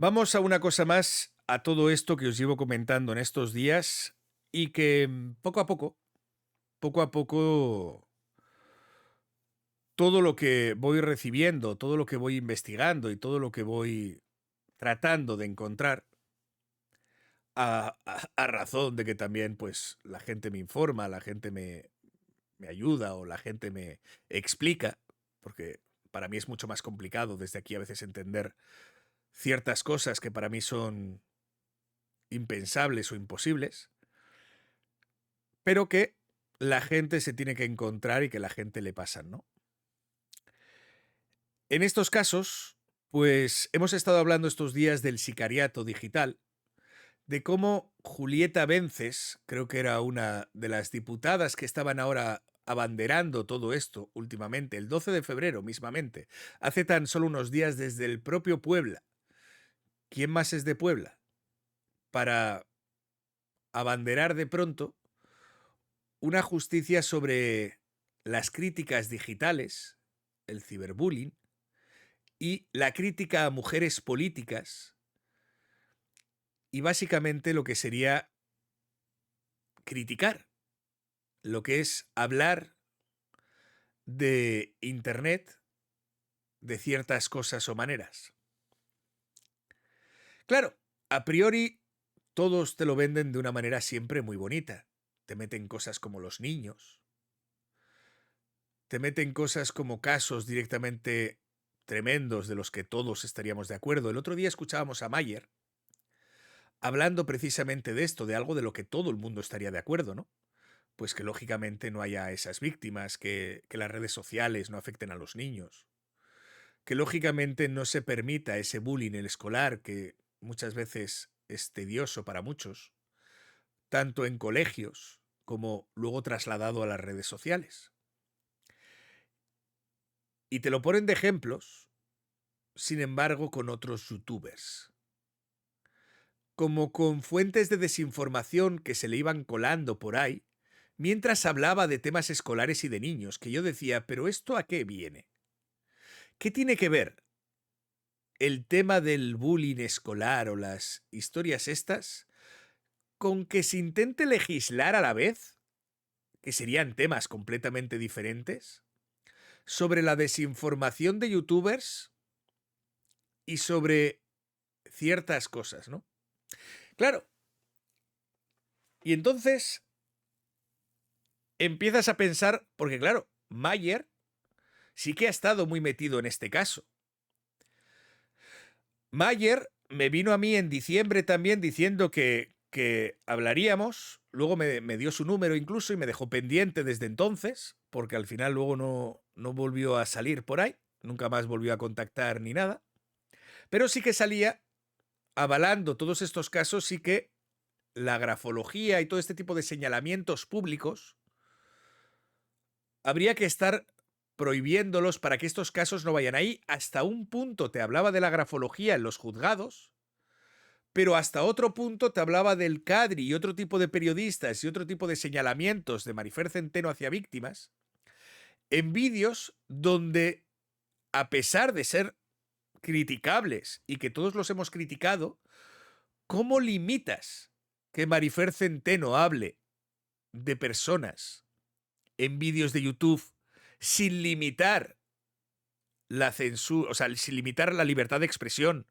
Vamos a una cosa más, a todo esto que os llevo comentando en estos días y que poco a poco, todo lo que voy recibiendo, todo lo que voy investigando y todo lo que voy tratando de encontrar, a razón de que también pues la gente me informa, la gente me ayuda o la gente me explica, porque para mí es mucho más complicado desde aquí a veces entender ciertas cosas que para mí son impensables o imposibles, pero que la gente se tiene que encontrar y que la gente le pasan, ¿no? En estos casos, pues hemos estado hablando estos días del sicariato digital, de cómo Julieta Vences, creo que era una de las diputadas que estaban ahora abanderando todo esto últimamente, el 12 de febrero mismamente, hace tan solo unos días desde el propio Puebla. ¿Quién más es de Puebla? Para abanderar de pronto una justicia sobre las críticas digitales, el ciberbullying y la crítica a mujeres políticas y básicamente lo que sería criticar, lo que es hablar de Internet de ciertas cosas o maneras. Claro, a priori todos te lo venden de una manera siempre muy bonita. Te meten cosas como los niños, te meten cosas como casos directamente tremendos de los que todos estaríamos de acuerdo. El otro día escuchábamos a Mayer hablando precisamente de esto, de algo de lo que todo el mundo estaría de acuerdo, ¿no? Pues que lógicamente no haya esas víctimas, que las redes sociales no afecten a los niños, que lógicamente no se permita ese bullying el escolar que muchas veces es tedioso para muchos, tanto en colegios como luego trasladado a las redes sociales. Y te lo ponen de ejemplos, sin embargo, con otros youtubers, como con fuentes de desinformación que se le iban colando por ahí, mientras hablaba de temas escolares y de niños, que yo decía, pero ¿esto a qué viene? ¿Qué tiene que ver el tema del bullying escolar o las historias estas con que se intente legislar a la vez, que serían temas completamente diferentes, sobre la desinformación de youtubers y sobre ciertas cosas, ¿no? Claro, y entonces empiezas a pensar, porque claro, Mayer sí que ha estado muy metido en este caso. Mayer me vino a mí en diciembre también diciendo que hablaríamos, luego me dio su número incluso y me dejó pendiente desde entonces, porque al final luego no volvió a salir por ahí, nunca más volvió a contactar ni nada, pero sí que salía avalando todos estos casos, sí que la grafología y todo este tipo de señalamientos públicos habría que estar prohibiéndolos para que estos casos no vayan ahí. Hasta un punto te hablaba de la grafología en los juzgados, pero hasta otro punto te hablaba del Cadri y otro tipo de periodistas y otro tipo de señalamientos de Marifer Centeno hacia víctimas, en vídeos donde, a pesar de ser criticables y que todos los hemos criticado, ¿cómo limitas que Marifer Centeno hable de personas en vídeos de YouTube sin limitar la censura, o sea, sin limitar la libertad de expresión?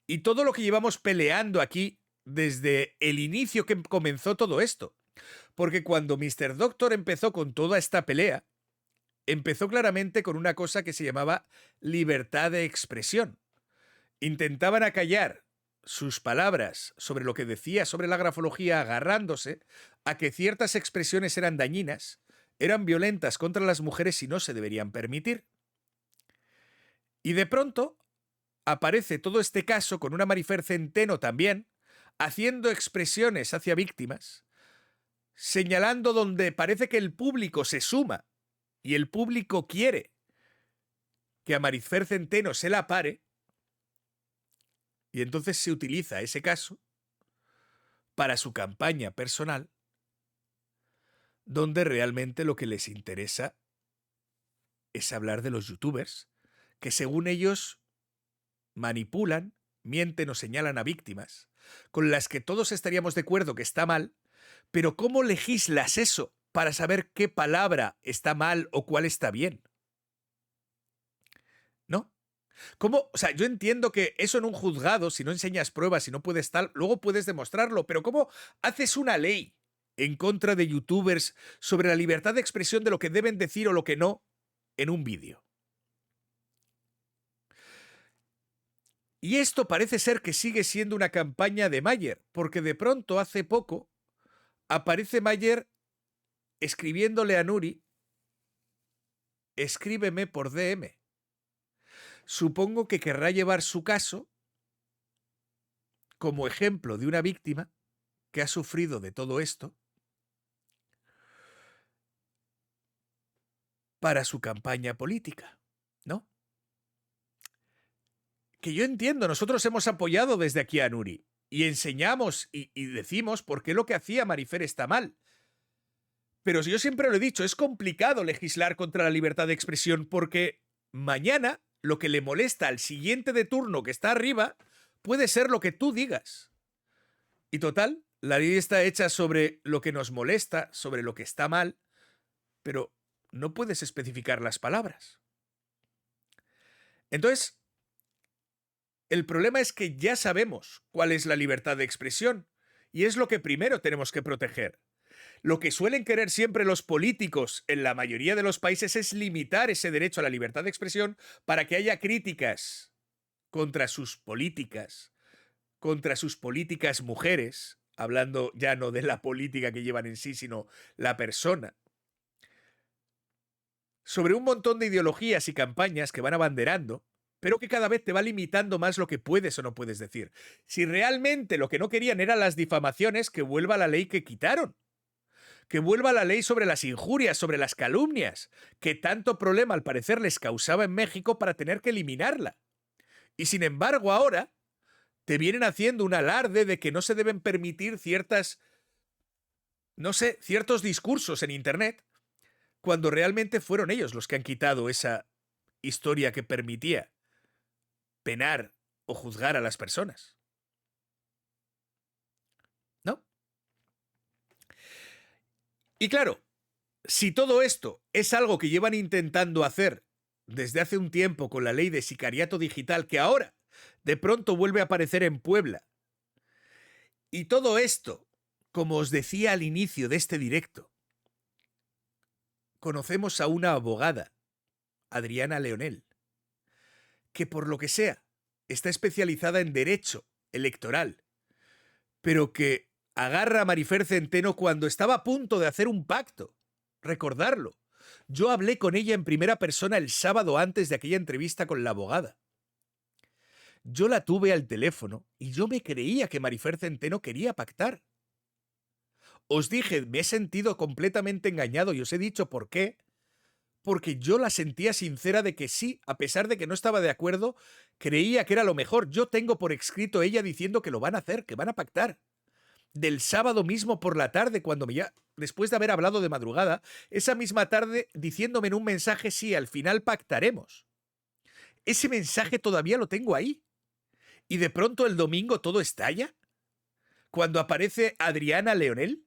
Y todo lo que llevamos peleando aquí desde el inicio que comenzó todo esto. Porque cuando Mr. Doctor empezó con toda esta pelea, empezó claramente con una cosa que se llamaba libertad de expresión. Intentaban acallar sus palabras sobre lo que decía sobre la grafología, agarrándose a que ciertas expresiones eran dañinas, eran violentas contra las mujeres y no se deberían permitir. Y de pronto aparece todo este caso con una Marifer Centeno también, haciendo expresiones hacia víctimas, señalando donde parece que el público se suma y el público quiere que a Marifer Centeno se la pare, y entonces se utiliza ese caso para su campaña personal, donde realmente lo que les interesa es hablar de los youtubers, que según ellos manipulan mienten o señalan a víctimas, con las que todos estaríamos de acuerdo que está mal, pero ¿cómo legislas eso para saber qué palabra está mal o cuál está bien? ¿No? ¿Cómo? O sea, yo entiendo que eso en un juzgado, si no enseñas pruebas, si no puedes tal, luego puedes demostrarlo, pero ¿cómo haces una ley en contra de youtubers sobre la libertad de expresión de lo que deben decir o lo que no en un vídeo? Y esto parece ser que sigue siendo una campaña de Mayer, porque de pronto hace poco aparece Mayer escribiéndole a Nuri: escríbeme por DM. Supongo que querrá llevar su caso como ejemplo de una víctima que ha sufrido de todo esto para su campaña política, ¿no? Que yo entiendo, nosotros hemos apoyado desde aquí a Nuri y enseñamos y decimos por qué lo que hacía Marifer está mal. Pero yo siempre lo he dicho, es complicado legislar contra la libertad de expresión porque mañana lo que le molesta al siguiente de turno que está arriba puede ser lo que tú digas. Y total, la ley está hecha sobre lo que nos molesta, sobre lo que está mal, pero no puedes especificar las palabras. Entonces, el problema es que ya sabemos cuál es la libertad de expresión y es lo que primero tenemos que proteger. Lo que suelen querer siempre los políticos en la mayoría de los países es limitar ese derecho a la libertad de expresión para que haya críticas contra sus políticas mujeres, hablando ya no de la política que llevan en sí, sino la persona, sobre un montón de ideologías y campañas que van abanderando, pero que cada vez te va limitando más lo que puedes o no puedes decir. Si realmente lo que no querían eran las difamaciones, que vuelva la ley que quitaron. Que vuelva la ley sobre las injurias, sobre las calumnias, que tanto problema al parecer les causaba en México para tener que eliminarla. Y sin embargo ahora te vienen haciendo un alarde de que no se deben permitir ciertos discursos en Internet, cuando realmente fueron ellos los que han quitado esa historia que permitía penar o juzgar a las personas. ¿No? Y claro, si todo esto es algo que llevan intentando hacer desde hace un tiempo con la ley de sicariato digital, que ahora de pronto vuelve a aparecer en Puebla, y todo esto, como os decía al inicio de este directo, conocemos a una abogada, Adriana Leonel, que por lo que sea está especializada en derecho electoral, pero que agarra a Marifer Centeno cuando estaba a punto de hacer un pacto. Recordarlo. Yo hablé con ella en primera persona el sábado antes de aquella entrevista con la abogada. Yo la tuve al teléfono y yo me creía que Marifer Centeno quería pactar. Os dije, me he sentido completamente engañado y os he dicho por qué. Porque yo la sentía sincera de que sí, a pesar de que no estaba de acuerdo, creía que era lo mejor. Yo tengo por escrito ella diciendo que lo van a hacer, que van a pactar. Del sábado mismo por la tarde, cuando después de haber hablado de madrugada, esa misma tarde diciéndome en un mensaje, sí, al final pactaremos. Ese mensaje todavía lo tengo ahí. Y de pronto el domingo todo estalla. Cuando aparece Adriana Leonel,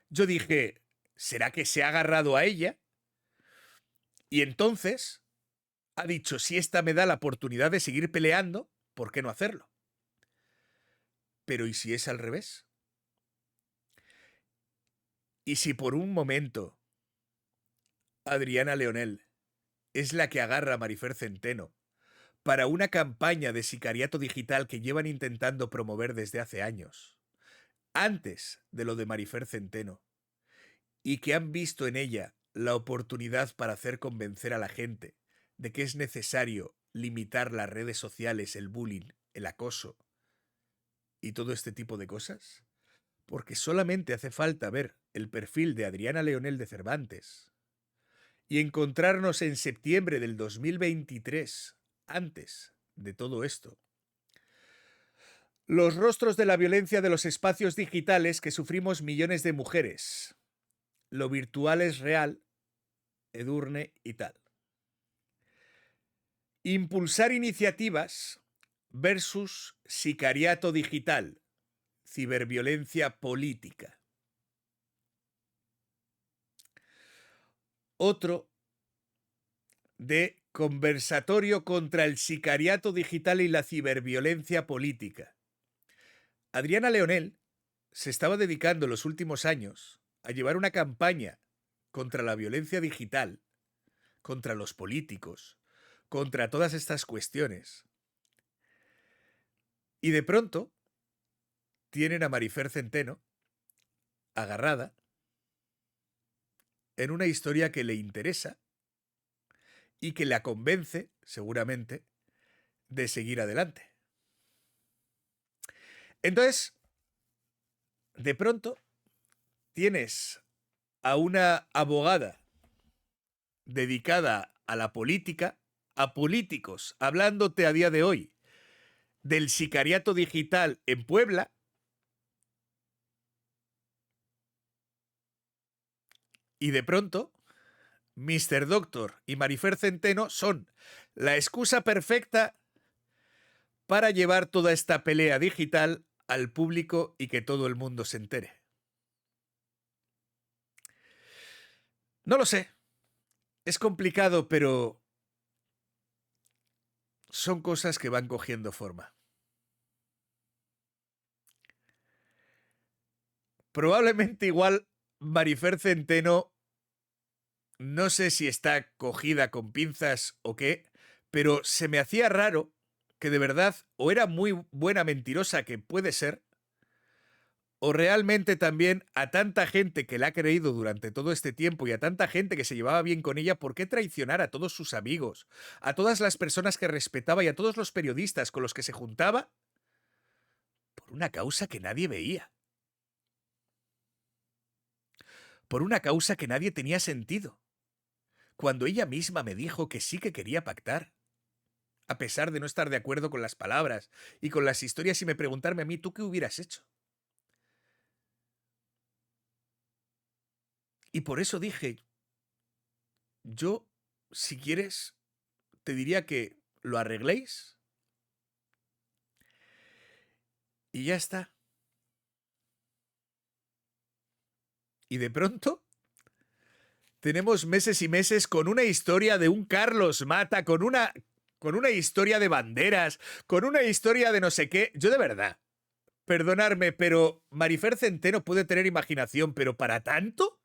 yo dije, ¿será que se ha agarrado a ella? Y entonces ha dicho, si esta me da la oportunidad de seguir peleando, ¿por qué no hacerlo? Pero ¿y si es al revés? ¿Y si por un momento Adriana Leonel es la que agarra a Marifer Centeno para una campaña de sicariato digital que llevan intentando promover desde hace años, antes de lo de Marifer Centeno, y que han visto en ella la oportunidad para hacer convencer a la gente de que es necesario limitar las redes sociales, el bullying, el acoso y todo este tipo de cosas? Porque solamente hace falta ver el perfil de Adriana Leonel de Cervantes y encontrarnos en septiembre del 2023, antes de todo esto, los rostros de la violencia de los espacios digitales que sufrimos millones de mujeres. Lo virtual es real, Edurne y tal. Impulsar iniciativas versus sicariato digital, ciberviolencia política. Otro de conversatorio contra el sicariato digital y la ciberviolencia política. Adriana Leonel se estaba dedicando en los últimos años a llevar una campaña contra la violencia digital, contra los políticos, contra todas estas cuestiones. Y de pronto tienen a Marifer Centeno agarrada en una historia que le interesa y que la convence, seguramente, de seguir adelante. Entonces, de pronto, tienes a una abogada dedicada a la política, a políticos, hablándote a día de hoy del sicariato digital en Puebla, y de pronto, Mr. Doctor y Marifer Centeno son la excusa perfecta para llevar toda esta pelea digital al público y que todo el mundo se entere. No lo sé. Es complicado, pero son cosas que van cogiendo forma. Probablemente igual Marifer Centeno, no sé si está cogida con pinzas o qué, pero se me hacía raro que de verdad o era muy buena mentirosa, que puede ser, o realmente también a tanta gente que la ha creído durante todo este tiempo y a tanta gente que se llevaba bien con ella, ¿por qué traicionar a todos sus amigos, a todas las personas que respetaba y a todos los periodistas con los que se juntaba por una causa que nadie veía? Por una causa que nadie tenía sentido. Cuando ella misma me dijo que sí que quería pactar, a pesar de no estar de acuerdo con las palabras y con las historias, y me preguntarme a mí, ¿tú qué hubieras hecho? Y por eso dije, yo, si quieres, te diría que lo arregléis y ya está. Y de pronto tenemos meses y meses con una historia de un Carlos Mata, con una historia de banderas, con una historia de no sé qué. Yo de verdad, perdonadme, pero Marifer Centeno puede tener imaginación, pero ¿para tanto?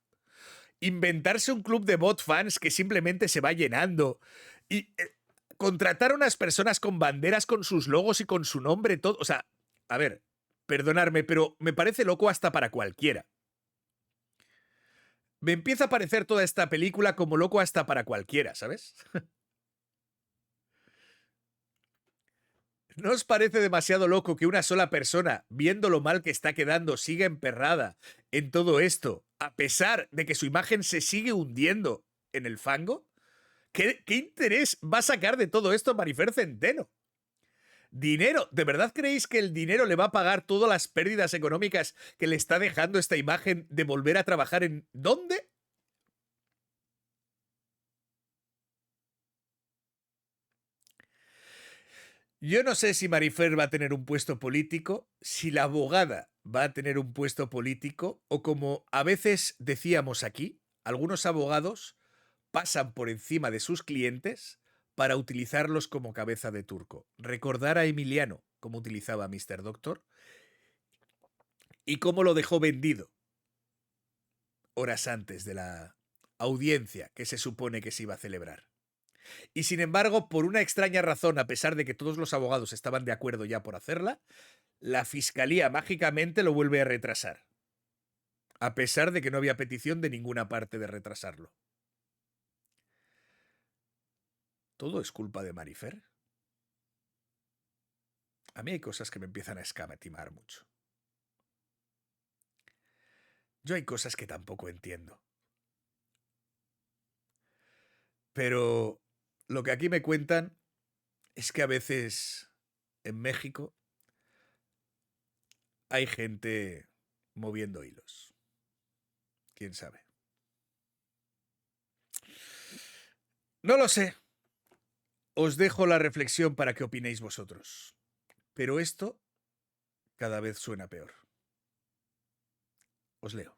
Inventarse un club de bot fans que simplemente se va llenando y contratar a unas personas con banderas con sus logos y con su nombre, todo. O sea, a ver, perdonadme, pero me parece loco hasta para cualquiera. Me empieza a parecer toda esta película como loco hasta para cualquiera, ¿sabes? ¿No os parece demasiado loco que una sola persona, viendo lo mal que está quedando, siga emperrada en todo esto, a pesar de que su imagen se sigue hundiendo en el fango? ¿Qué interés va a sacar de todo esto Marifer Centeno? Dinero. ¿De verdad creéis que el dinero le va a pagar todas las pérdidas económicas que le está dejando esta imagen de volver a trabajar en... ¿Dónde? Yo no sé si Marifer va a tener un puesto político, si la abogada va a tener un puesto político, o como a veces decíamos aquí, algunos abogados pasan por encima de sus clientes para utilizarlos como cabeza de turco. Recordar a Emiliano cómo utilizaba a Mr. Doctor y cómo lo dejó vendido horas antes de la audiencia que se supone que se iba a celebrar. Y sin embargo, por una extraña razón, a pesar de que todos los abogados estaban de acuerdo ya por hacerla, la fiscalía mágicamente lo vuelve a retrasar. A pesar de que no había petición de ninguna parte de retrasarlo. ¿Todo es culpa de Marifer? A mí hay cosas que me empiezan a escatimar mucho. Yo hay cosas que tampoco entiendo. Pero lo que aquí me cuentan es que a veces en México hay gente moviendo hilos. ¿Quién sabe? No lo sé. Os dejo la reflexión para que opinéis vosotros. Pero esto cada vez suena peor. Os leo.